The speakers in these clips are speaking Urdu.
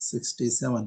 67।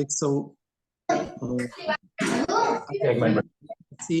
180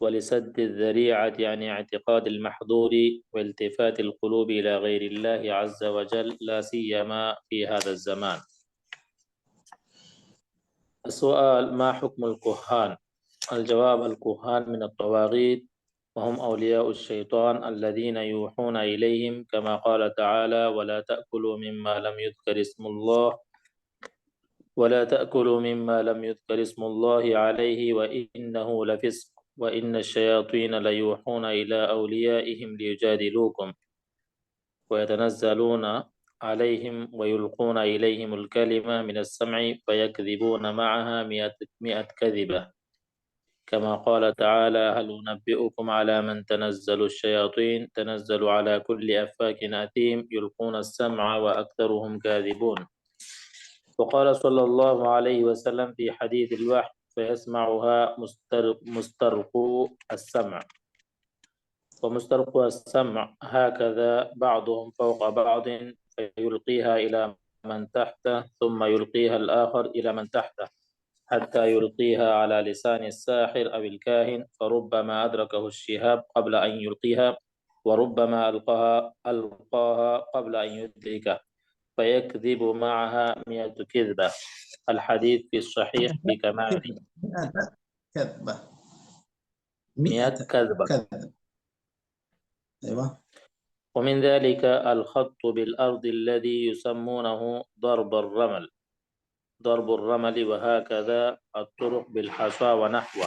ولسد الذريعة عن اعتقاد المحظور والتفات القلوب إلى غير الله عز وجل لا سيما في هذا الزمان. السؤال، ما حكم الكهان؟ الجواب، الكهان من الطواغيت وهم أولياء الشيطان الذين يوحون إليهم كما قال تعالى ولا تأكلوا مما لم يذكر اسم الله عليه وإنه لفسق وإن الشياطين ليوحون إلى أوليائهم ليجادلوكم ويتنزلون عليهم ويلقون إليهم الكلمة من السمع فيكذبون معها 100 كذبة كما قال تعالى هل أنبئكم على من تنزل الشياطين تنزل على كل أفاك أثيم يلقون السمع وأكثرهم كاذبون. وقال صلى الله عليه وسلم في حديث الوحي فيسمعها مسترقو السمع ومسترقو السمع هكذا بعضهم فوق بعض فيلقيها إلى من تحته ثم يلقيها الآخر إلى من تحته حتى يلقيها على لسان الساحر أو الكاهن فربما أدركه الشهاب قبل أن يلقيها وربما ألقاها قبل أن يدركه فيكذب معها 100 كذبة. الحديث في الصحيح بكماله 100 كذبة. أيوة. ومن ذلك الخط بالأرض الذي يسمونه ضرب الرمل وهكذا الطرق بالحصى ونحوه.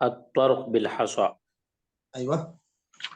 الطرق بالحصى. أيوة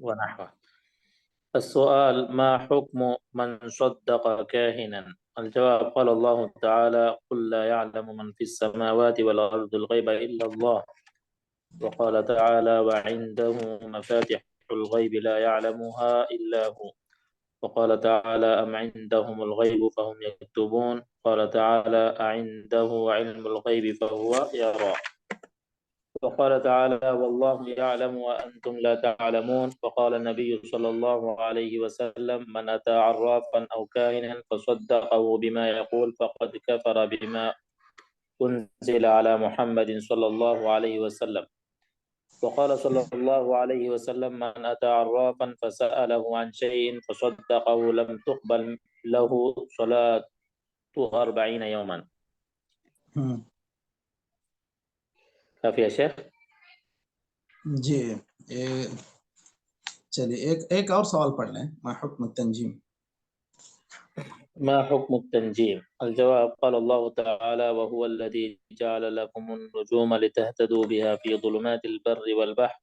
ونحوه. السؤال، ما حكم من صدق كاهنا؟ الجواب، قال الله تعالى قل لا يعلم من في السماوات والأرض الغيب إلا الله وقال تعالى وعنده مفاتح الغيب لا يعلمها إلا هو وقال تعالى أم عندهم الغيب فهم يكتبون قال تعالى أعنده علم الغيب فهو يرى وقال تعالى والله يعلم وأنتم لا تعلمون وقال النبي صلى الله عليه وسلم من أتى عرافا أو كاهنا فصدقه بما يقول فقد كفر بما أنزل على محمد صلى الله عليه وسلم وقال صلى الله عليه وسلم من أتى عرافا فسأله عن شيء فصدقه لم تقبل له صلاة 40 يوما. کافی ہے شیخ؟ جی چلیے ایک اور سوال پڑھ لیں. ما حکم التنجیم؟ ما حكم التنجيم؟ الجواب: قال الله تعالى: وهو الذي جعل لكم النجوم لتهتدوا بها في ظلمات البر والبحر.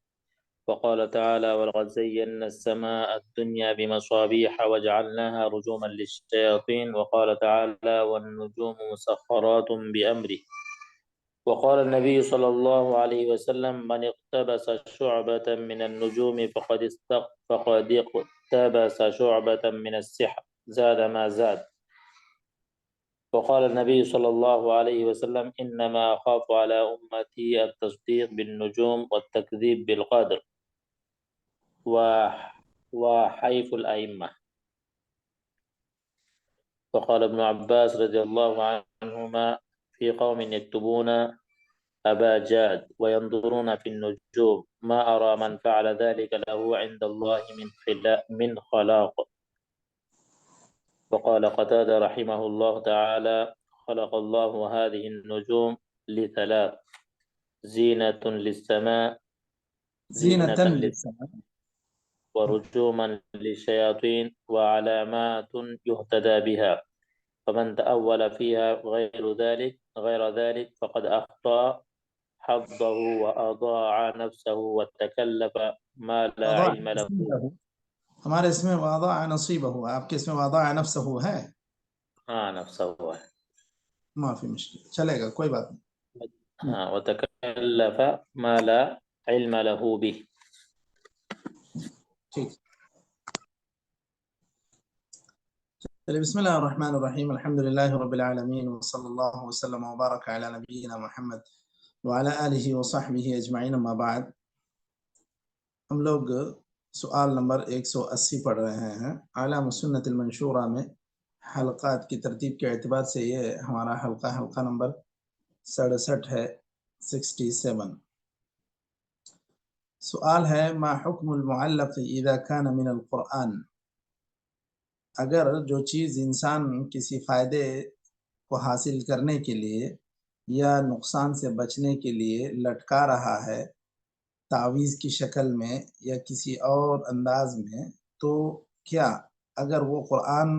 وقال تعالى: ولقد زينا السماء الدنيا بمصابيح وجعلناها رجوما للشياطين. وقال تعالى: والنجوم مسخرات بأمره. وقال النبي صلى الله عليه وسلم: من اقتبس شعبة من النجوم فقد اقتبس شعبة من السحر زاد ما زاد. وقال النبي صلى الله عليه وسلم: إنما أخاف على أمتي التصديق بالنجوم والتكذيب بالقدر وحيف الأئمة. وقال ابن عباس رضي الله عنهما: في قوم يكتبون أبا جاد وينظرون في النجوم ما أرى من فعل ذلك له عند الله من خلاق. وقال قتادة رحمه الله تعالى: خلق الله هذه النجوم لثلاث: زينة للسماء ورجوما للشياطين وعلامات يهتدى بها. فمن تأول فيها غير ذلك فقد أخطأ حظه وأضاع نفسه وتكلف ما لا علم له. ہمارے اس میں وضاع نصیبہ ہوا، آپ کے اس میں وضاع نفسہ ہے؟ ہاں نفسہ ہوا ہے، معافی مشکل، چلے گا کوئی بات نہیں. ہاں وتكلف ما لا علم له به. ٹھیک. چلیے بسم اللہ الرحمن الرحیم. الحمد للہ رب العالمین وصلی اللہ وسلم وبارک علی نبینا محمد وعلی آلہ وصحبہ اجمعین. اما بعد، ہم لوگ سوال نمبر 180 پڑھ رہے ہیں. اعلام السنت المنشورہ میں حلقات کی ترتیب کے اعتبار سے یہ ہمارا حلقہ نمبر 67 ہے، 67. سوال ہے: ما حکم المعلق اذا كان من القرآن؟ اگر جو چیز انسان کسی فائدے کو حاصل کرنے کے لیے یا نقصان سے بچنے کے لیے لٹکا رہا ہے تعویذ کی شکل میں یا کسی اور انداز میں، تو کیا اگر وہ قرآن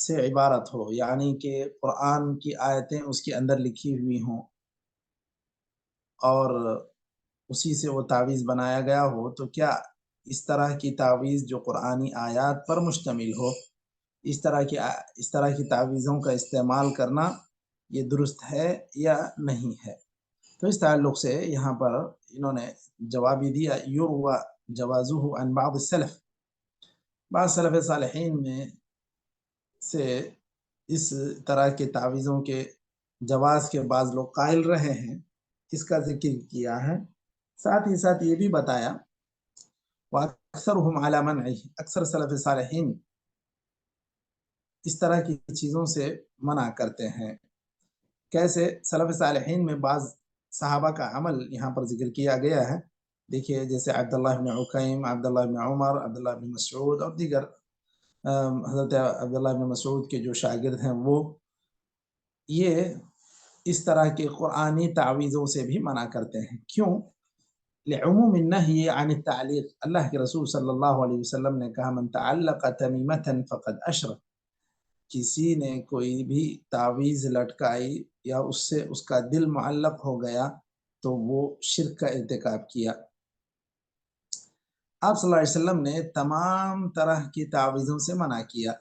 سے عبارت ہو، یعنی کہ قرآن کی آیتیں اس کے اندر لکھی ہوئی ہوں اور اسی سے وہ تعویذ بنایا گیا ہو، تو کیا اس طرح کی تعویذ جو قرآنی آیات پر مشتمل ہو، اس طرح کی تعویذوں کا استعمال کرنا یہ درست ہے یا نہیں ہے؟ تو اس تعلق سے یہاں پر انہوں نے جوابی دیا: یروى جوازه عن بعض السلف. بعض سلف صالحین میں سے اس طرح کے تعویذوں کے جواز کے بعض لوگ قائل رہے ہیں، اس کا ذکر کیا ہے. ساتھ ہی ساتھ یہ بھی بتایا وَأَكْثَرُهُمْ عَلَى مَنْعِهِ، اکثر سلف صالحین اس طرح کی چیزوں سے منع کرتے ہیں. کیسے؟ سلف صالحین میں بعض صحابہ کا عمل یہاں پر ذکر کیا گیا ہے. دیکھیے جیسے عبداللہ بن عکیم، عبداللہ بن عمر، عبداللہ بن مسعود اور دیگر حضرت عبداللہ بن مسعود کے جو شاگرد ہیں وہ یہ اس طرح کے قرآنی تعویذوں سے بھی منع کرتے ہیں. کیوں؟ لعموم النہی عن التعلیق. اللہ کے رسول صلی اللہ علیہ وسلم نے کہا: من تعلق تمیمۃ فقد اشرک. کسی نے کوئی بھی تعویذ لٹکائی یا اس سے اس کا دل معلق ہو گیا تو وہ شرک کا ارتکاب کیا. آپ صلی اللہ علیہ وسلم نے تمام طرح کی تعویذوں سے منع کیا.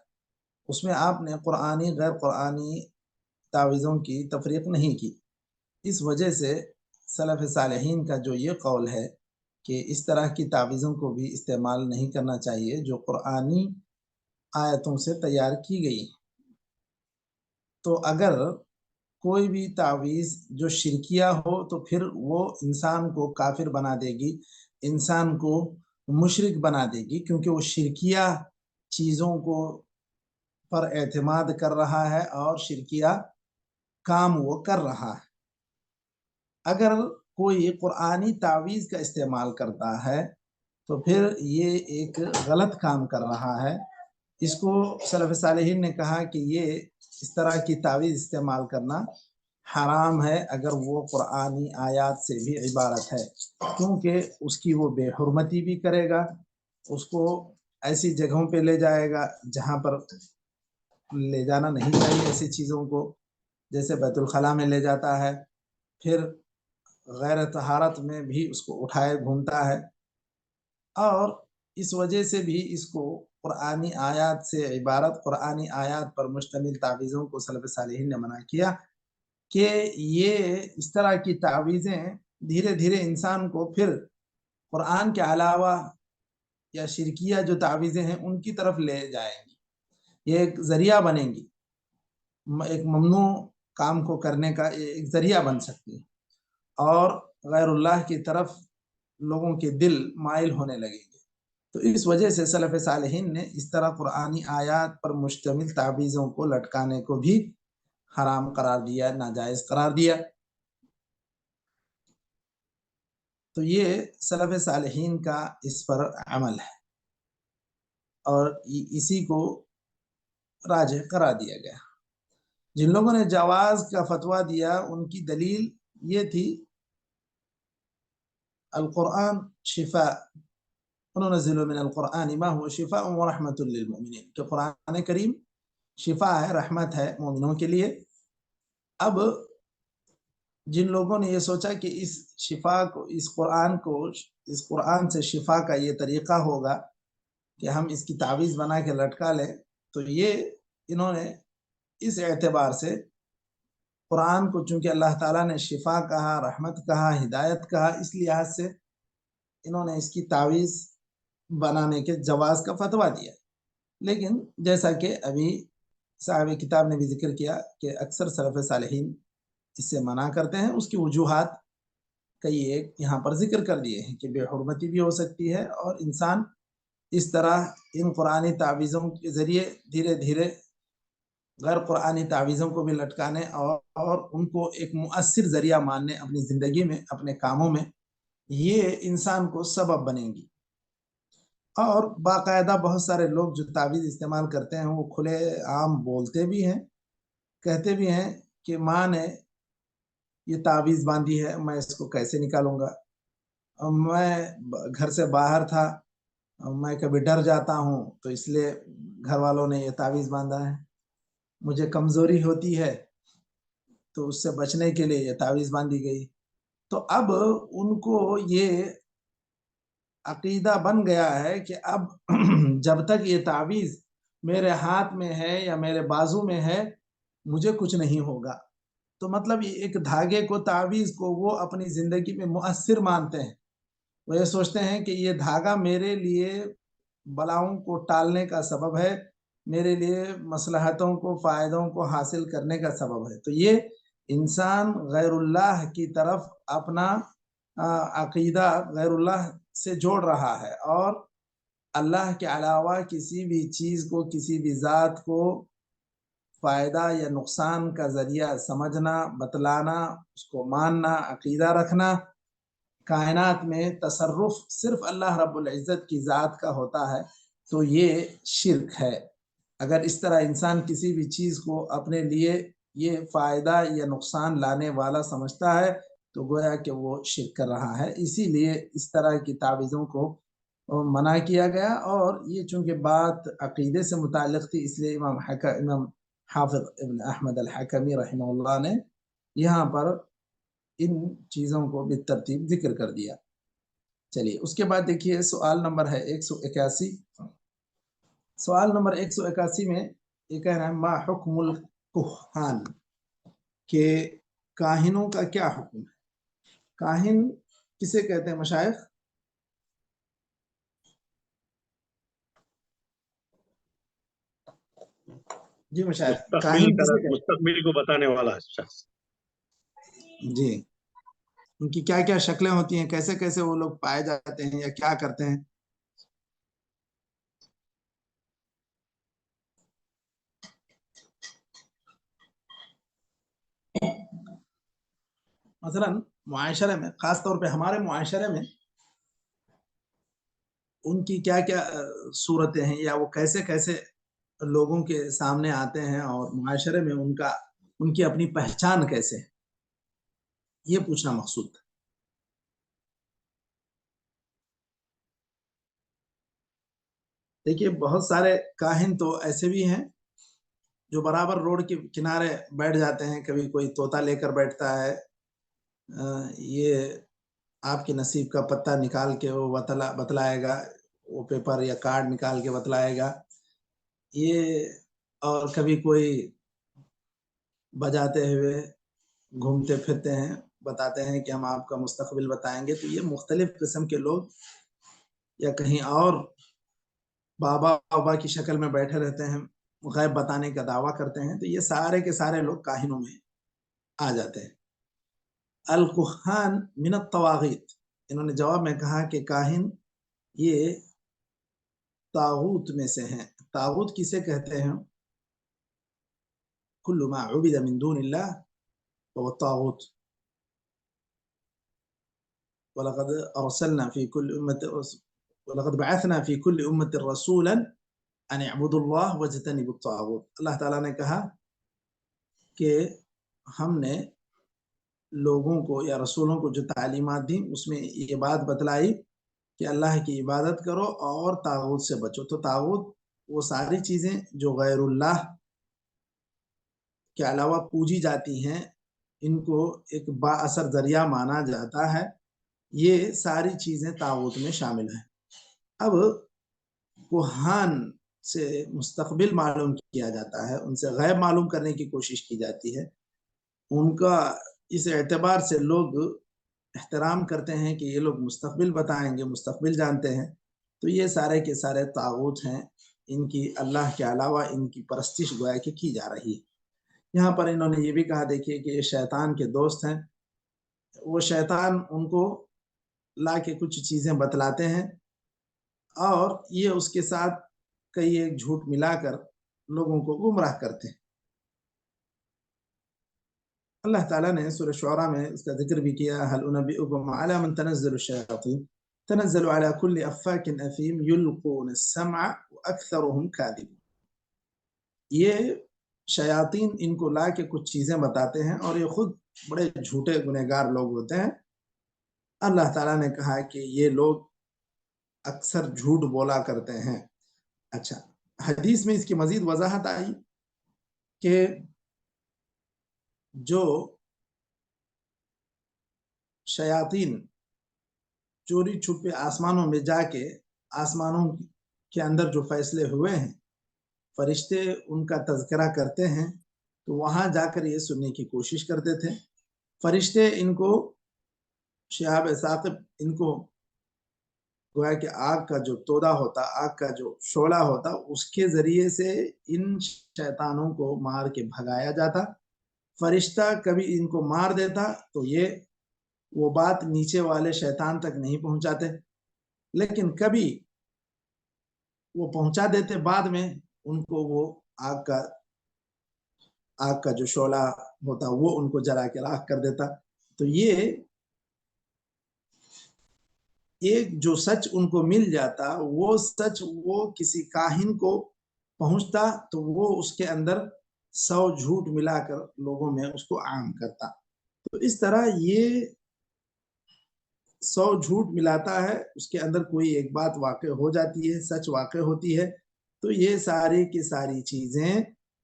اس میں آپ نے قرآنی غیر قرآنی تعویذوں کی تفریق نہیں کی. اس وجہ سے سلف صالحین کا جو یہ قول ہے کہ اس طرح کی تعویذوں کو بھی استعمال نہیں کرنا چاہیے جو قرآنی آیتوں سے تیار کی گئی. تو اگر کوئی بھی تعویذ جو شرکیہ ہو تو پھر وہ انسان کو کافر بنا دے گی، انسان کو مشرک بنا دے گی، کیونکہ وہ شرکیہ چیزوں کو پر اعتماد کر رہا ہے اور شرکیہ کام وہ کر رہا ہے. اگر کوئی قرآنی تعویذ کا استعمال کرتا ہے تو پھر یہ ایک غلط کام کر رہا ہے اس کو سلف صالحین نے کہا کہ یہ اس طرح کی تعویذ استعمال کرنا حرام ہے اگر وہ قرآنی آیات سے بھی عبارت ہے، کیونکہ اس کی وہ بے حرمتی بھی کرے گا، اس کو ایسی جگہوں پہ لے جائے گا جہاں پر لے جانا نہیں چاہیے، ایسی چیزوں کو جیسے بیت الخلاء میں لے جاتا ہے، پھر غیر طہارت میں بھی اس کو اٹھائے گھومتا ہے، اور اس وجہ سے بھی اس کو قرآنی آیات سے عبارت، قرآنی آیات پر مشتمل تعویذوں کو سلف صالحین نے منع کیا کہ یہ اس طرح کی تعویذیں دھیرے دھیرے انسان کو پھر قرآن کے علاوہ یا شرکیہ جو تعویذیں ہیں ان کی طرف لے جائیں گی، یہ ایک ذریعہ بنیں گی، ایک ممنوع کام کو کرنے کا ایک ذریعہ بن سکتی ہے، اور غیر اللہ کی طرف لوگوں کے دل مائل ہونے لگیں گے۔ تو اس وجہ سے سلف صالحین نے اس طرح قرآنی آیات پر مشتمل تعویذوں کو لٹکانے کو بھی حرام قرار دیا، ناجائز قرار دیا۔ تو یہ سلف صالحین کا اس پر عمل ہے اور اسی کو راجح قرار دیا گیا۔ جن لوگوں نے جواز کا فتویٰ دیا ان کی دلیل یہ تھی القرآن شفاء وننزل من القرآن ما هو شفاء ورحمۃ للمؤمنین، کہ قرآن کریم شفا ہے، رحمت ہے مومنوں کے لیے۔ اب جن لوگوں نے یہ سوچا کہ اس شفا کو، اس قرآن سے شفا کا یہ طریقہ ہوگا کہ ہم اس کی تعویذ بنا کے لٹکا لیں، تو یہ انہوں نے اس اعتبار سے قرآن کو چونکہ اللہ تعالیٰ نے شفا کہا، رحمت کہا، ہدایت کہا، اس لحاظ سے انہوں نے اس کی تعویذ بنانے کے جواز کا فتویٰ دیا۔ لیکن جیسا کہ ابھی صاحب کتاب نے بھی ذکر کیا کہ اکثر سلف صالحین اس سے منع کرتے ہیں، اس کی وجوہات کئی ایک یہاں پر ذکر کر دیے ہیں کہ بے حرمتی بھی ہو سکتی ہے، اور انسان اس طرح ان قرآنی تعویذوں کے ذریعے دھیرے دھیرے غیر قرآنی تعویذوں کو بھی لٹکانے اور ان کو ایک مؤثر ذریعہ ماننے اپنی زندگی میں، اپنے کاموں میں، یہ انسان کو سبب بنیں گی۔ اور باقاعدہ بہت سارے لوگ جو تعویذ استعمال کرتے ہیں وہ کھلے عام بولتے بھی ہیں، کہتے بھی ہیں کہ ماں نے یہ تعویذ باندھی ہے، میں اس کو کیسے نکالوں گا، میں گھر سے باہر تھا، میں کبھی ڈر جاتا ہوں تو اس لیے گھر والوں نے یہ تعویذ باندھا ہے، مجھے کمزوری ہوتی ہے تو اس سے بچنے کے لیے یہ تعویذ باندھی گئی۔ تو اب ان کو یہ عقیدہ بن گیا ہے کہ اب جب تک یہ تعویذ میرے ہاتھ میں ہے یا میرے بازو میں ہے مجھے کچھ نہیں ہوگا۔ تو مطلب ایک دھاگے کو، تعویذ کو وہ اپنی زندگی میں مؤثر مانتے ہیں، وہ یہ سوچتے ہیں کہ یہ دھاگا میرے لیے بلاؤں کو ٹالنے کا سبب ہے، میرے لیے مصلحتوں کو، فائدوں کو حاصل کرنے کا سبب ہے۔ تو یہ انسان غیر اللہ کی طرف اپنا عقیدہ غیر اللہ سے جوڑ رہا ہے، اور اللہ کے علاوہ کسی بھی چیز کو، کسی بھی ذات کو فائدہ یا نقصان کا ذریعہ سمجھنا، بتلانا، اس کو ماننا، عقیدہ رکھنا، کائنات میں تصرف صرف اللہ رب العزت کی ذات کا ہوتا ہے، تو یہ شرک ہے۔ اگر اس طرح انسان کسی بھی چیز کو اپنے لیے یہ فائدہ یا نقصان لانے والا سمجھتا ہے تو گویا کہ وہ شرک کر رہا ہے۔ اسی لیے اس طرح کی تعویذوں کو منع کیا گیا، اور یہ چونکہ بات عقیدے سے متعلق تھی اس لیے امام حافظ ابن احمد الحکمی رحمہ اللہ نے یہاں پر ان چیزوں کو بالترتیب ذکر کر دیا۔ چلیے اس کے بعد دیکھیے سوال نمبر ہے 181۔ سوال نمبر 181 میں یہ کہہ رہا ہے ما حکم الکہان، کہ کاہنوں کا کیا حکم ہے؟ کاہن کسے کہتے ہیں مشائخ؟ جی مشائخ، کاہن کسے کہتے ہیں؟ مستقبل کو بتانے والا شخص۔ جی، ان کی کیا کیا شکلیں ہوتی ہیں، کیسے کیسے وہ لوگ پائے جاتے ہیں یا کیا کرتے ہیں؟ مثلا معاشرے میں، خاص طور پہ ہمارے معاشرے میں ان کی کیا کیا صورتیں ہیں، یا وہ کیسے کیسے لوگوں کے سامنے آتے ہیں اور معاشرے میں ان کی اپنی پہچان کیسے ہے، یہ پوچھنا مقصود تھا۔ دیکھیے بہت سارے کاہن تو ایسے بھی ہیں جو برابر روڈ کے کنارے بیٹھ جاتے ہیں، کبھی کوئی طوطا لے کر بیٹھتا ہے، یہ آپ کے نصیب کا پتہ نکال کے وہ بتلائے گا، وہ پیپر یا کارڈ نکال کے بتلائے گا، یہ اور کبھی کوئی بجاتے ہوئے گھومتے پھرتے ہیں، بتاتے ہیں کہ ہم آپ کا مستقبل بتائیں گے۔ تو یہ مختلف قسم کے لوگ یا کہیں اور بابا کی شکل میں بیٹھے رہتے ہیں، غیب بتانے کا دعویٰ کرتے ہیں، تو یہ سارے کے سارے لوگ کاہنوں میں آ جاتے ہیں۔ الکہان من الطواغیت، انہوں نے جواب میں کہا کہ کاہن یہ طاغوت میں سے ہیں۔ طاغوت کسے کہتے ہیں؟ کل ما عبد من دون اللہ هو الطاغوت۔ ولقد ارسلنا في كل ولقد بعثنا في كل امة رسولا ان اعبدوا الله واجتنبوا الطاغوت۔ اللہ تعالیٰ نے کہا کہ ہم نے لوگوں کو یا رسولوں کو جو تعلیمات دیں اس میں یہ بات بتلائی کہ اللہ کی عبادت کرو اور طاغوت سے بچو۔ تو طاغوت وہ ساری چیزیں جو غیر اللہ کے علاوہ پوجی جاتی ہیں، ان کو ایک با اثر ذریعہ مانا جاتا ہے، یہ ساری چیزیں طاغوت میں شامل ہیں۔ اب کوہان سے مستقبل معلوم کیا جاتا ہے، ان سے غیب معلوم کرنے کی کوشش کی جاتی ہے، ان کا اس اعتبار سے لوگ احترام کرتے ہیں کہ یہ لوگ مستقبل بتائیں گے، مستقبل جانتے ہیں، تو یہ سارے کے سارے طاغوت ہیں، ان کی اللہ کے علاوہ ان کی پرستش گویا کہ کی جا رہی ہے۔ یہاں پر انہوں نے یہ بھی کہا دیکھیے کہ یہ شیطان کے دوست ہیں، وہ شیطان ان کو لا کے کچھ چیزیں بتلاتے ہیں اور یہ اس کے ساتھ کئی ایک جھوٹ ملا کر لوگوں کو گمراہ کرتے ہیں۔ اللہ تعالیٰ نے سورہ شعراء میں اس کا ذکر بھی کیا، هل انبئکم علی من تنزل الشیاطین تنزل علی کل افاک اثیم یلقون السمع واکثرهم کاذبون۔ یہ شیاطین ان کو لا کے کچھ چیزیں بتاتے ہیں اور یہ خود بڑے جھوٹے گنہگار لوگ ہوتے ہیں۔ اللہ تعالیٰ نے کہا کہ یہ لوگ اکثر جھوٹ بولا کرتے ہیں۔ اچھا، حدیث میں اس کی مزید وضاحت آئی کہ جو شیاطین چوری چھپے آسمانوں میں جا کے آسمانوں کے اندر جو فیصلے ہوئے ہیں، فرشتے ان کا تذکرہ کرتے ہیں، تو وہاں جا کر یہ سننے کی کوشش کرتے تھے۔ فرشتے ان کو شہاب ثاقب ان کو گویا کہ آگ کا جو تودا ہوتا، آگ کا جو شعلہ ہوتا، اس کے ذریعے سے ان شیطانوں کو مار کے بھگایا جاتا۔ فرشتہ کبھی ان کو مار دیتا تو یہ وہ بات نیچے والے شیطان تک نہیں پہنچاتے، لیکن کبھی وہ پہنچا دیتے، بعد میں ان کو وہ آگ کا جو شعلہ ہوتا وہ ان کو جلا کے راکھ کر دیتا۔ تو یہ ایک جو سچ ان کو مل جاتا، وہ سچ وہ کسی کاہن کو پہنچتا تو وہ اس کے اندر 100 جھوٹ ملا کر لوگوں میں اس کو عام کرتا۔ تو اس طرح یہ 100 جھوٹ ملاتا ہے، اس کے اندر کوئی ایک بات واقع ہو جاتی ہے، سچ واقع ہوتی ہے۔ تو یہ ساری کی ساری چیزیں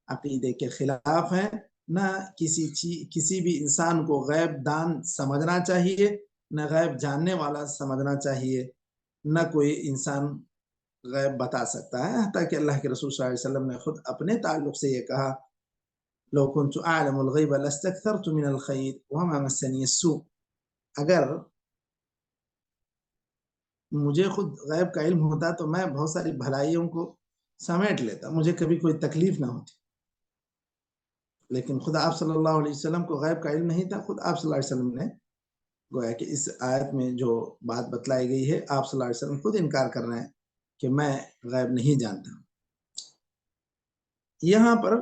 عقیدے کے خلاف ہیں۔ نہ کسی بھی انسان کو غیب دان سمجھنا چاہیے، نہ غیب جاننے والا سمجھنا چاہیے، نہ کوئی انسان غیب بتا سکتا ہے۔ حتیٰ کہ اللہ کے رسول صلی اللہ علیہ وسلم نے خود اپنے تعلق سے یہ کہا، لو كنت اعلم الغیب لاستكثرت من الخیر وما مسنی السوء۔ اگر مجھے خود غیب کا علم ہوتا تو میں بہت ساری بھلائیوں کو سمیٹ لیتا، مجھے کبھی کوئی تکلیف نہ ہوتی۔ لیکن خود آپ صلی اللہ علیہ وسلم کو غیب کا علم نہیں تھا۔ خود آپ صلی اللہ علیہ وسلم نے گویا کہ اس آیت میں جو بات بتلائی گئی ہے، آپ صلی اللہ علیہ وسلم خود انکار کر رہے ہیں کہ میں غیب نہیں جانتا۔ یہاں پر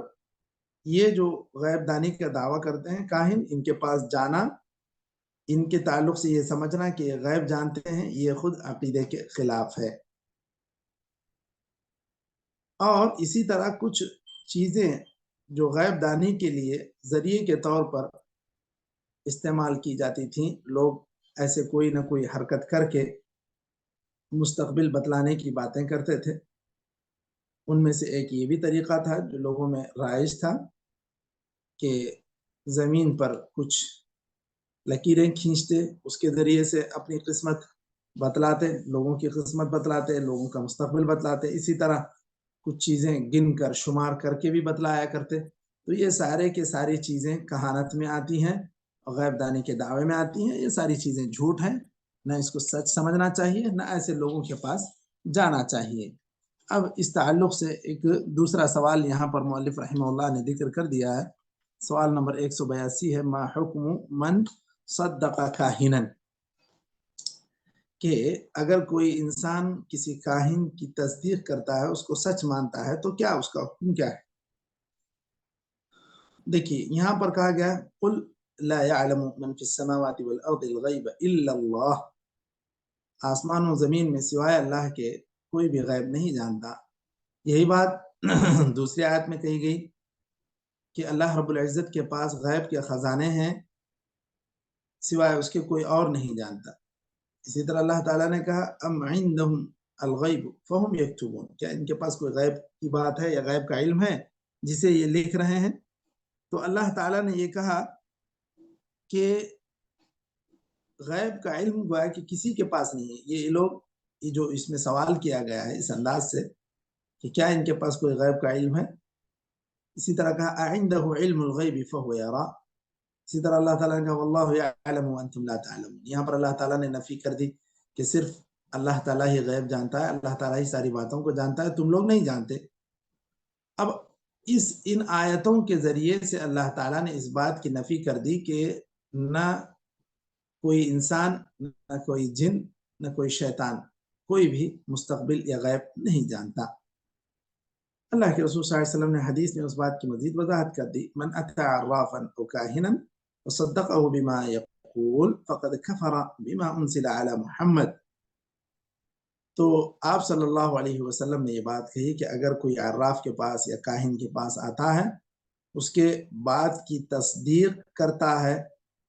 یہ جو غیب دانی کا دعویٰ کرتے ہیں کاہن، ان کے پاس جانا، ان کے تعلق سے یہ سمجھنا کہ یہ غیب جانتے ہیں، یہ خود عقیدے کے خلاف ہے۔ اور اسی طرح کچھ چیزیں جو غیب دانی کے لیے ذریعے کے طور پر استعمال کی جاتی تھیں، لوگ ایسے کوئی نہ کوئی حرکت کر کے مستقبل بتلانے کی باتیں کرتے تھے۔ ان میں سے ایک یہ بھی طریقہ تھا جو لوگوں میں رائج تھا کہ زمین پر کچھ لکیریں کھینچتے، اس کے ذریعے سے اپنی قسمت بتلاتے، لوگوں کی قسمت بتلاتے، لوگوں کا مستقبل بتلاتے۔ اسی طرح کچھ چیزیں گن کر شمار کر کے بھی بتلایا کرتے۔ تو یہ سارے کے ساری چیزیں کہانت میں آتی ہیں اور غیب دانی کے دعوے میں آتی ہیں۔ یہ ساری چیزیں جھوٹ ہیں، نہ اس کو سچ سمجھنا چاہیے، نہ ایسے لوگوں کے پاس جانا چاہیے۔ اب اس تعلق سے ایک دوسرا سوال یہاں پر مؤلف رحمہ اللہ نے ذکر کر دیا ہے۔ سوال نمبر 182 ہے، ما حکم من صدق کاہنا، کہ اگر کوئی انسان کسی کاہن کی تصدیق کرتا ہے، اس کو سچ مانتا ہے، تو کیا اس کا حکم کیا ہے؟ دیکھیے یہاں پر کہا گیا قل لا يعلم من في السماوات والارض الغیب الا اللہ، آسمان و زمین میں سوائے اللہ کے کوئی بھی غیب نہیں جانتا۔ یہی بات دوسری آیت میں کہی گئی کہ اللہ رب العزت کے پاس غیب کے خزانے ہیں، سوائے اس کے کوئی اور نہیں جانتا۔ اسی طرح اللہ تعالیٰ نے کہا ام عندهم الغیب فهم یکتبون، کیا ان کے پاس کوئی غیب کی بات ہے یا غیب کا علم ہے جسے یہ لکھ رہے ہیں؟ تو اللہ تعالیٰ نے یہ کہا کہ غیب کا علم گویا کہ کسی کے پاس نہیں ہے۔ یہ لوگ جو اس میں سوال کیا گیا ہے اس انداز سے کہ کیا ان کے پاس کوئی غیب کا علم ہے؟ اسی طرح کہا اعنده علم الغیب فهو یرا، اسی طرح اللہ تعالیٰ نے کہا واللہ یعلم وانتم لا تعلمون۔ یہاں پر اللہ تعالیٰ نے نفی کر دی کہ صرف اللہ تعالیٰ ہی غیب جانتا ہے، اللہ تعالیٰ ہی ساری باتوں کو جانتا ہے، تم لوگ نہیں جانتے۔ اب ان آیتوں کے ذریعے سے اللہ تعالیٰ نے اس بات کی نفی کر دی کہ نہ کوئی انسان، نہ کوئی جن، نہ کوئی شیطان، کوئی بھی مستقبل یا غیب نہیں جانتا۔ اللہ کے رسول صلی اللہ علیہ وسلم نے حدیث میں اس بات کی مزید وضاحت کر دی من اتى عرافا او کاہنا وصدقه بما يقول فقد كفر بما انزل على محمد۔ تو آپ صلی اللہ علیہ وسلم نے یہ بات کہی کہ اگر کوئی عراف کے پاس یا کاہن کے پاس آتا ہے، اس کے بات کی تصدیق کرتا ہے،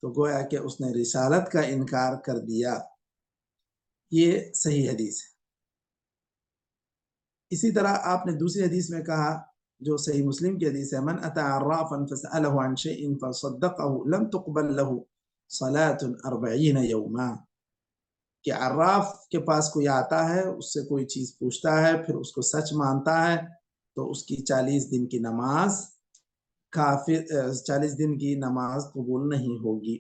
تو گویا کہ اس نے رسالت کا انکار کر دیا۔ یہ صحیح حدیث ہے۔ اسی طرح آپ نے دوسری حدیث میں کہا جو صحیح مسلم کی حدیث ہے من اتى عرافا فسأله عن شيء فصدقه لم تقبل له صلاة 40 يوما، کہ عراف کے پاس کوئی آتا ہے، اس سے کوئی چیز پوچھتا ہے، پھر اس کو سچ مانتا ہے، تو اس کی 40 دن کی نماز کافر، 40 دن کی نماز قبول نہیں ہوگی۔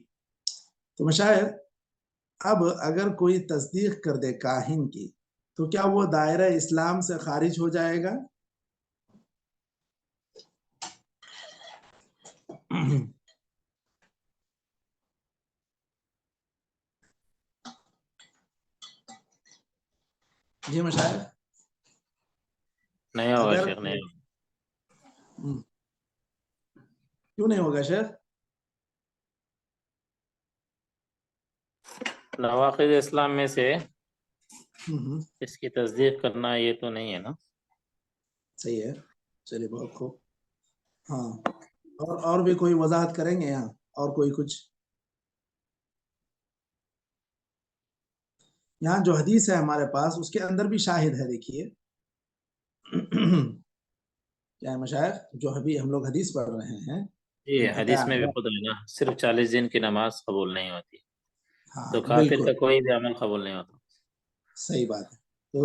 تو مشاہد اب اگر کوئی تصدیق کر دے کاہن کی، تو کیا وہ دائرہ اسلام سے خارج ہو جائے گا؟ جی مشاہد نہیں ہوگا اگر شیخ، نہیں ہوگا۔ کیوں نہیں ہوگا شیخ؟ نواقض اسلام میں سے اس کی تصدیق کرنا یہ تو نہیں ہے نا؟ صحیح ہے، چلیے بہت خوب۔ ہاں اور بھی کوئی وضاحت کریں گے یہاں؟ اور کوئی کچھ؟ یہاں جو حدیث ہے ہمارے پاس اس کے اندر بھی شاہد ہے، دیکھیے کیا ہے مشائخ، جو ابھی ہم لوگ حدیث پڑھ رہے ہیں جی حدیث میں بھی خود لینا صرف 40 دن کی نماز قبول نہیں ہوتی، ہاں تو کافر بالکل کا کوئی بھی عمل قبول نہیں ہوتا۔ صحیح بات ہے۔ تو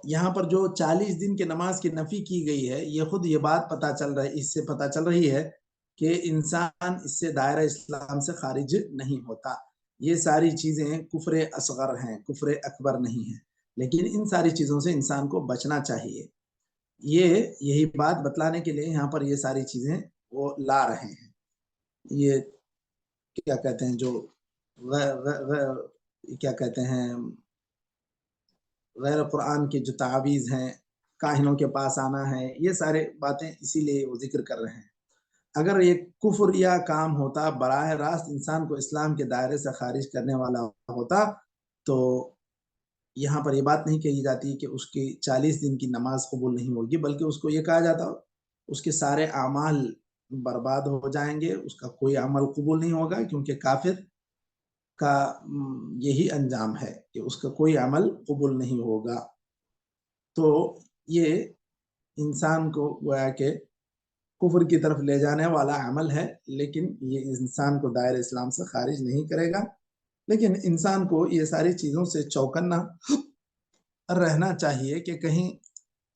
یہاں پر جو 40 دن کی نماز کی نفی کی گئی ہے، یہ خود یہ بات پتہ چل رہی، اس سے پتہ چل رہی ہے کہ انسان اس سے دائرہ اسلام سے خارج نہیں ہوتا۔ یہ ساری چیزیں کفر اصغر ہیں، کفر اکبر نہیں ہیں، لیکن ان ساری چیزوں سے انسان کو بچنا چاہیے۔ یہی بات بتلانے کے لیے یہاں پر یہ ساری چیزیں وہ لا رہے ہیں۔ یہ کیا کہتے ہیں، جو کیا کہتے ہیں، غیر قرآن کے جو تعاویذ ہیں، کاہنوں کے پاس آنا ہے، یہ سارے باتیں اسی لیے وہ ذکر کر رہے ہیں۔ اگر یہ کفر یا کام ہوتا، براہ راست انسان کو اسلام کے دائرے سے خارج کرنے والا ہوتا، تو یہاں پر یہ بات نہیں کہی جاتی کہ اس کی 40 دن کی نماز قبول نہیں ہوگی، بلکہ اس کو یہ کہا جاتا اس کے سارے اعمال برباد ہو جائیں گے، اس کا کوئی عمل قبول نہیں ہوگا، کیونکہ کافر کا یہی انجام ہے کہ اس کا کوئی عمل قبول نہیں ہوگا۔ تو یہ انسان کو گویا کہ کفر کی طرف لے جانے والا عمل ہے، لیکن یہ انسان کو دائرہ اسلام سے خارج نہیں کرے گا۔ لیکن انسان کو یہ ساری چیزوں سے چوکنا رہنا چاہیے کہ کہیں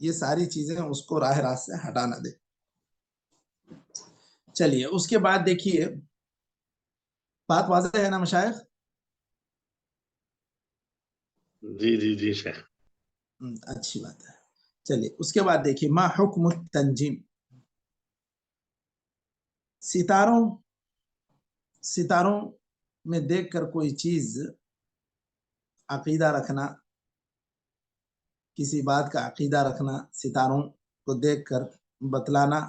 یہ ساری چیزیں اس کو راہ راست سے ہٹا نہ دے۔ چلیے اس کے بعد دیکھیے، بات واضح ہے نا مشائخ؟ جی جی جی شیخ، اچھی بات ہے۔ چلیے اس کے بعد دیکھیے، ما حکم التنجیم، ستاروں میں دیکھ کر کوئی چیز عقیدہ رکھنا، کسی بات کا عقیدہ رکھنا، ستاروں کو دیکھ کر بتلانا۔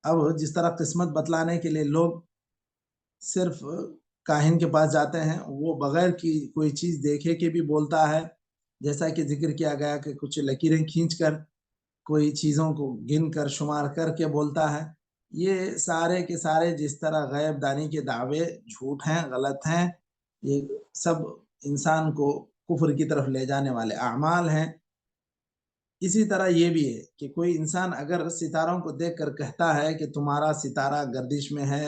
اب جس طرح قسمت بتلانے کے لیے لوگ صرف کاہن کے پاس جاتے ہیں، وہ بغیر کی کوئی چیز دیکھے کے بھی بولتا ہے، جیسا کہ ذکر کیا گیا کہ کچھ لکیریں کھینچ کر کوئی چیزوں کو گن کر شمار کر کے بولتا ہے۔ یہ سارے کے سارے جس طرح غیب دانی کے دعوے جھوٹ ہیں، غلط ہیں، یہ سب انسان کو کفر کی طرف لے جانے والے اعمال ہیں۔ اسی طرح یہ بھی ہے کہ کوئی انسان اگر ستاروں کو دیکھ کر کہتا ہے کہ تمہارا ستارہ گردش میں ہے،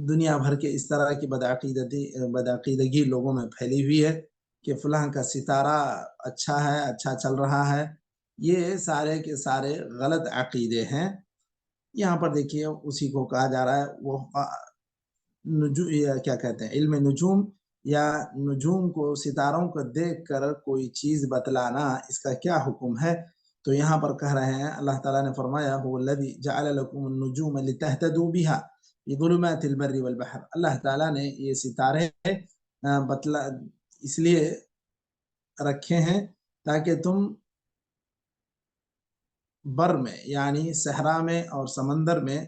دنیا بھر کے اس طرح کی بدعقیدگی لوگوں میں پھیلی ہوئی ہے کہ فلاں کا ستارہ اچھا ہے، اچھا چل رہا ہے، یہ سارے کے سارے غلط عقیدے ہیں۔ یہاں پر دیکھیے اسی کو کہا جا رہا ہے، وہ کیا کہتے ہیں، علم نجوم یا نجوم کو، ستاروں کو دیکھ کر کوئی چیز بتلانا، اس کا کیا حکم ہے؟ تو یہاں پر کہہ رہے ہیں، اللہ تعالیٰ نے فرمایا هو الذی جعل لکم النجوم لتہتدوا بها فی ظلمات البر والبحر، اللہ تعالیٰ نے یہ ستارے اس لیے رکھے ہیں تاکہ تم بر میں یعنی صحرا میں اور سمندر میں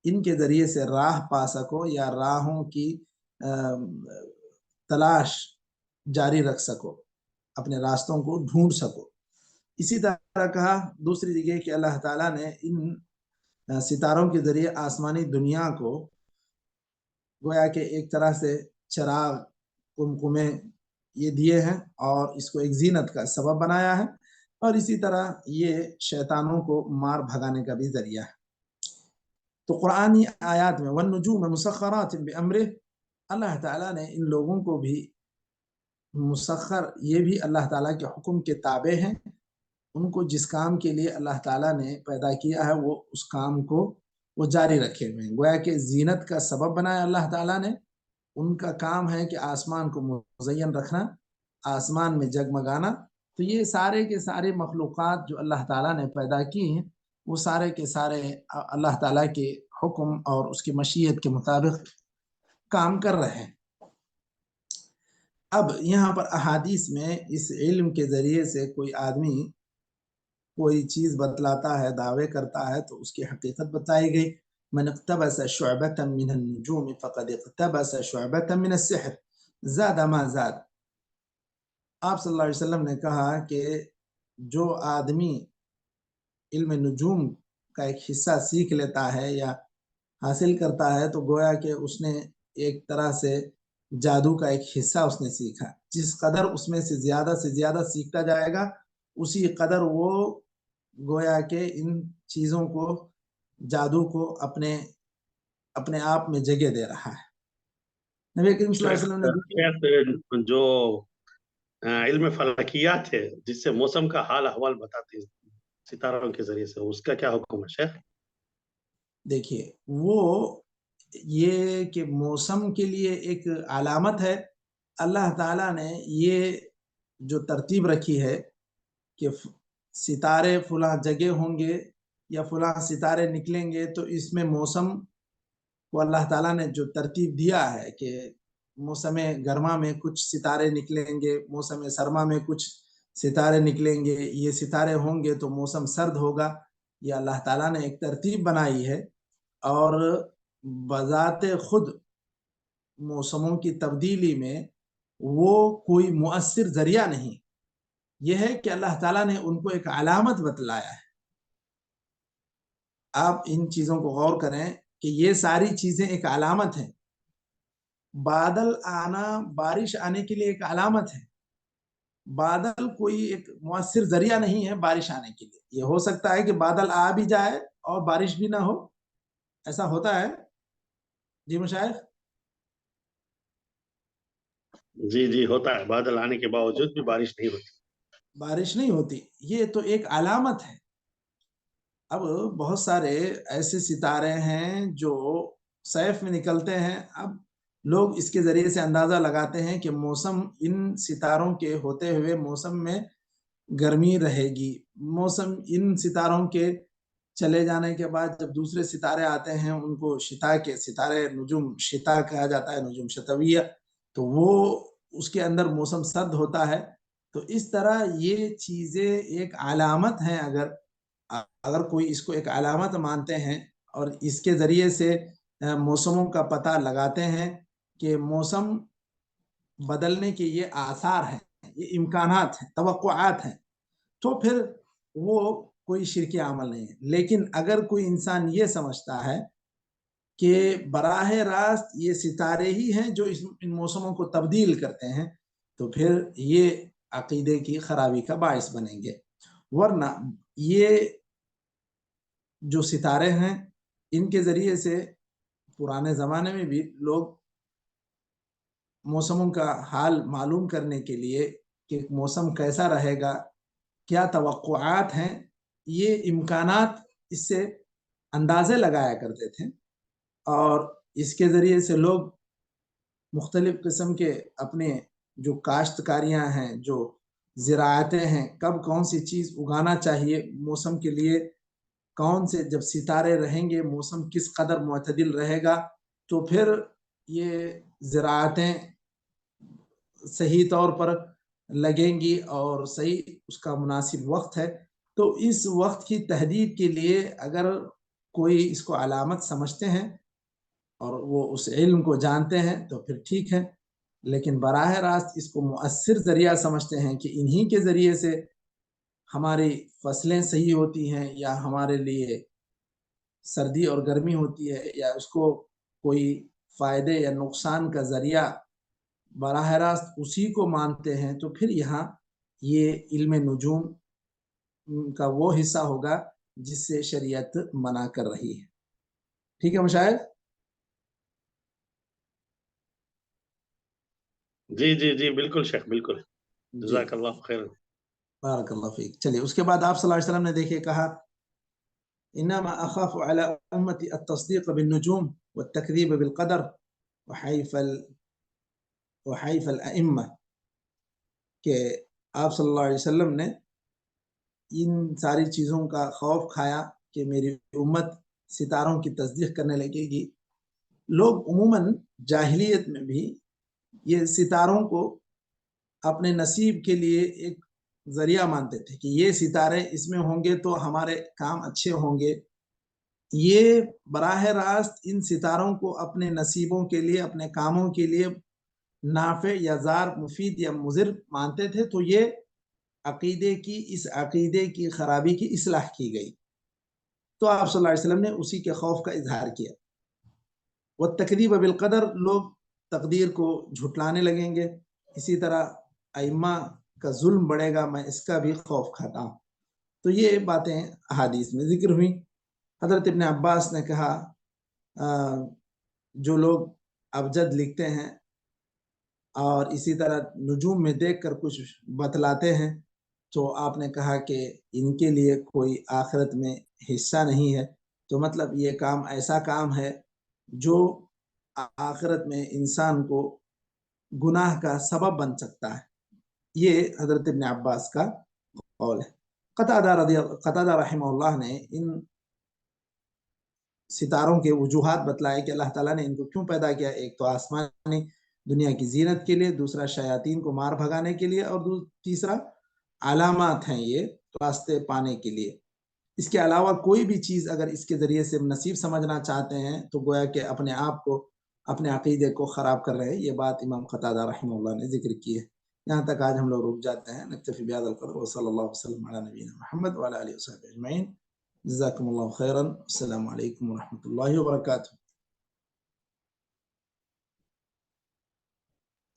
ان کے ذریعے سے راہ پا سکو، یا راہوں کی تلاش جاری رکھ سکو، اپنے راستوں کو ڈھونڈ سکو۔ اسی طرح کہا دوسری جگہ کہ اللہ تعالیٰ نے ان ستاروں کے ذریعے آسمانی دنیا کو گویا کہ ایک طرح سے چراغ، قمقمے یہ دیے ہیں اور اس کو ایک زینت کا سبب بنایا ہے، اور اسی طرح یہ شیطانوں کو مار بھگانے کا بھی ذریعہ ہے۔ تو قرآنی آیات میں وَالنُّجُومَ مُسَخَّرَاتٍ بِأَمْرِهِ، اللہ تعالیٰ نے ان لوگوں کو بھی مسخر، یہ بھی اللہ تعالیٰ کے حکم کے تابع ہیں، ان کو جس کام کے لیے اللہ تعالیٰ نے پیدا کیا ہے وہ اس کام کو وہ جاری رکھے ہوئے ہیں، گویا کہ زینت کا سبب بنایا اللہ تعالیٰ نے۔ ان کا کام ہے کہ آسمان کو مزین رکھنا، آسمان میں جگمگانا۔ تو یہ سارے کے سارے مخلوقات جو اللہ تعالیٰ نے پیدا کی ہیں، وہ سارے کے سارے اللہ تعالیٰ کے حکم اور اس کی مشیت کے مطابق کام کر رہے ہیں۔ اب یہاں پر احادیث میں اس علم کے ذریعے سے کوئی آدمی کوئی چیز بتلاتا ہے، دعوے کرتا ہے، تو اس کی حقیقت بتائی گئی۔ من اقتبس شعبة من النجوم فقد اقتبس شعبة من السحر زاد ما زاد۔ آپ صلی اللہ علیہ وسلم نے کہا کہ جو آدمی علم نجوم کا ایک حصہ سیکھ لیتا ہے یا حاصل کرتا ہے، تو گویا کہ اس نے ایک طرح سے جادو کا ایک حصہ اس نے سیکھا۔ جس قدر اس میں سے زیادہ سیکھتا جائے گا، اسی قدر وہ گویا کہ ان چیزوں کو، جادو کو اپنے آپ میں جگہ دے رہا ہے۔ نبی کریم صلی اللہ علیہ وسلم نے جو علم فلکیات ہے، جس سے موسم کا حال احوال بتاتے ہیں ستاروں کے ذریعے سے، اس کا کیا حکم ہے شیخ؟ دیکھیے وہ یہ کہ موسم کے لیے ایک علامت ہے، اللہ تعالیٰ نے یہ جو ترتیب رکھی ہے کہ ستارے فلاں جگہ ہوں گے یا فلاں ستارے نکلیں گے، تو اس میں موسم کو اللہ تعالیٰ نے جو ترتیب دیا ہے کہ موسم گرما میں کچھ ستارے نکلیں گے، موسم سرما میں کچھ ستارے نکلیں گے، یہ ستارے ہوں گے تو موسم سرد ہوگا۔ یہ اللہ تعالیٰ نے ایک ترتیب بنائی ہے، اور بذات خود موسموں کی تبدیلی میں وہ کوئی مؤثر ذریعہ نہیں، یہ ہے کہ اللہ تعالیٰ نے ان کو ایک علامت بتلایا ہے۔ آپ ان چیزوں کو غور کریں کہ یہ ساری چیزیں ایک علامت ہیں۔ بادل آنا بارش آنے کے لیے ایک علامت ہے، بادل کوئی ایک مؤثر ذریعہ نہیں ہے بارش آنے کے لیے۔ یہ ہو سکتا ہے کہ بادل آ بھی جائے اور بارش بھی نہ ہو، ایسا ہوتا ہے جی مشائخ؟ جی جی ہوتا ہے، بادل آنے کے باوجود بھی بارش نہیں ہوتی، بارش نہیں ہوتی، یہ تو ایک علامت ہے۔ اب بہت سارے ایسے ستارے ہیں جو سیف میں نکلتے ہیں، اب لوگ اس کے ذریعے سے اندازہ لگاتے ہیں کہ موسم ان ستاروں کے ہوتے ہوئے موسم میں گرمی رہے گی، موسم ان ستاروں کے چلے جانے کے بعد جب دوسرے ستارے آتے ہیں ان کو شتا کے ستارے، نجوم شتا کہا جاتا ہے، نجوم شتویہ، تو وہ اس کے اندر موسم سرد ہوتا ہے۔ تو اس طرح یہ چیزیں ایک علامت ہیں، اگر کوئی اس کو ایک علامت مانتے ہیں اور اس کے ذریعے سے موسموں کا پتہ لگاتے ہیں کہ موسم بدلنے کے یہ آثار ہیں، یہ امکانات ہیں، توقعات ہیں، تو پھر وہ کوئی شرکی عمل نہیں ہے۔ لیکن اگر کوئی انسان یہ سمجھتا ہے کہ براہ راست یہ ستارے ہی ہیں جو ان موسموں کو تبدیل کرتے ہیں، تو پھر یہ عقیدے کی خرابی کا باعث بنیں گے۔ ورنہ یہ جو ستارے ہیں ان کے ذریعے سے پرانے زمانے میں بھی لوگ موسموں کا حال معلوم کرنے کے لیے کہ موسم کیسا رہے گا، کیا توقعات ہیں، یہ امکانات اس سے اندازے لگایا کرتے تھے، اور اس کے ذریعے سے لوگ مختلف قسم کے اپنے جو کاشتکاریاں ہیں، جو زراعتیں ہیں، کب کون سی چیز اگانا چاہیے، موسم کے لیے کون سے، جب ستارے رہیں گے موسم کس قدر معتدل رہے گا، تو پھر یہ زراعتیں صحیح طور پر لگیں گی اور صحیح اس کا مناسب وقت ہے۔ تو اس وقت کی تحدید کے لیے اگر کوئی اس کو علامت سمجھتے ہیں اور وہ اس علم کو جانتے ہیں تو پھر ٹھیک ہے، لیکن براہ راست اس کو مؤثر ذریعہ سمجھتے ہیں کہ انہی کے ذریعے سے ہماری فصلیں صحیح ہوتی ہیں، یا ہمارے لیے سردی اور گرمی ہوتی ہے، یا اس کو کوئی فائدے یا نقصان کا ذریعہ براہ راست اسی کو مانتے ہیں، تو پھر یہاں یہ علم نجوم کا وہ حصہ ہوگا جس سے شریعت منع کر رہی ہے۔ ٹھیک ہے مشاہد؟ جی جی جی بالکل شیخ، بالکل، جی جزاک اللہ خیر۔ بارک اللہ فیک۔ چلیے اس کے بعد آپ صلی اللہ علیہ وسلم نے دیکھے کہا انما اخاف على امتی التصدیق بالنجوم والتکذیب بالقدر وحیف الائمہ، کہ آپ صلی اللہ علیہ وسلم نے ان ساری چیزوں کا خوف کھایا کہ میری امت ستاروں کی تصدیق کرنے لگے گی۔ لوگ عموماً جاہلیت میں بھی یہ ستاروں کو اپنے نصیب کے لیے ایک ذریعہ مانتے تھے کہ یہ ستارے اس میں ہوں گے تو ہمارے کام اچھے ہوں گے۔ یہ براہ راست ان ستاروں کو اپنے نصیبوں کے لیے، اپنے کاموں کے لیے نافع یا ضار، مفید یا مضر مانتے تھے، تو یہ اس عقیدے کی خرابی کی اصلاح کی گئی۔ تو آپ صلی اللہ علیہ وسلم نے اسی کے خوف کا اظہار کیا۔ والتکذیب بالقدر، لوگ تقدیر کو جھٹلانے لگیں گے، اسی طرح ائمہ کا ظلم بڑھے گا، میں اس کا بھی خوف کھاتا ہوں۔ تو یہ باتیں احادیث میں ذکر ہوئی۔ حضرت ابن عباس نے کہا جو لوگ ابجد لکھتے ہیں اور اسی طرح نجوم میں دیکھ کر کچھ بتلاتے ہیں، تو آپ نے کہا کہ ان کے لیے کوئی آخرت میں حصہ نہیں ہے۔ تو مطلب یہ کام ایسا کام ہے جو آخرت میں انسان کو گناہ کا سبب بن سکتا ہے۔ یہ حضرت ابن عباس کا قول ہے۔ قتادہ رحمہ اللہ نے ان ستاروں کے وجوہات بتلائے کہ اللہ تعالیٰ نے ان کو کیوں پیدا کیا۔ ایک تو آسمانی دنیا کی زینت کے لیے، دوسرا شیاطین کو مار بھگانے کے لیے، اور تیسرا علامات ہیں یہ راستے پانے کے لیے۔ اس کے علاوہ کوئی بھی چیز اگر اس کے ذریعے سے نصیب سمجھنا چاہتے ہیں تو گویا کہ اپنے آپ کو اپنے عقیدے کو خراب کر رہے ہیں. یہ بات امام قتادہ رحمہ اللہ نے ذکر کی ہے. یہاں تک آج ہم لوگ رک جاتے ہیں. نکتفی بہذا القدر وصلی اللہ وسلم علی نبینا محمد وعلی آلہ وصحبہ اجمعین. جزاکم اللہ خیرا. السلام علیکم ورحمۃ اللہ وبرکاتہ.